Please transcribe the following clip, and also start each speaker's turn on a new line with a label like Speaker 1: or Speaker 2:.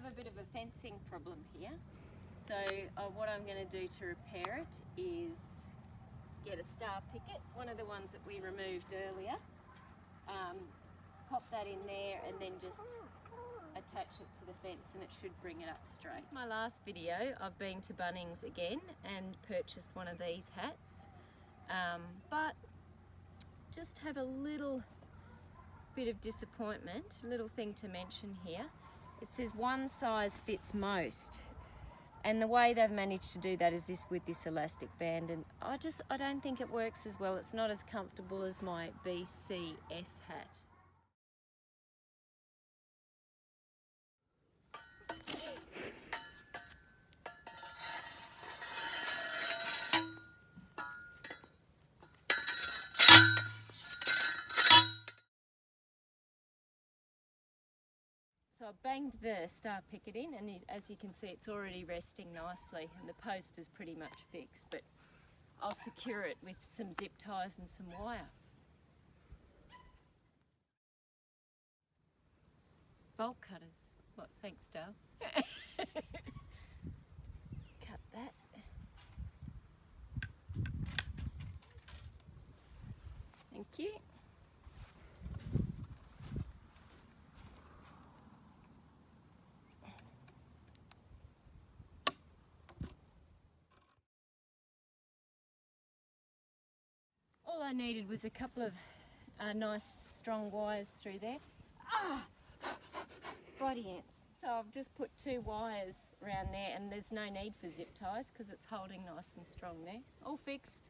Speaker 1: have a bit of a fencing problem here. So what I'm going to do to repair it is get a star picket, one of the ones that we removed earlier, pop that in there and then just attach it to the fence and it should bring it up straight. That's my last video. I've been to Bunnings again and purchased one of these hats, but just have a little bit of disappointment, a little thing to mention here. It says one size fits most, and the way they've managed to do that is with this elastic band, and I don't think it works as well. It's not as comfortable as my BCF hat. So I banged the star picket in, and as you can see it's already resting nicely and the post is pretty much fixed, but I'll secure it with some zip ties and some wire. Bolt cutters. What, thanks Dale. Cut that. Thank you. All I needed was a couple of nice strong wires through there. Body ants. So I've just put 2 wires around there and there's no need for zip ties because it's holding nice and strong there. All fixed.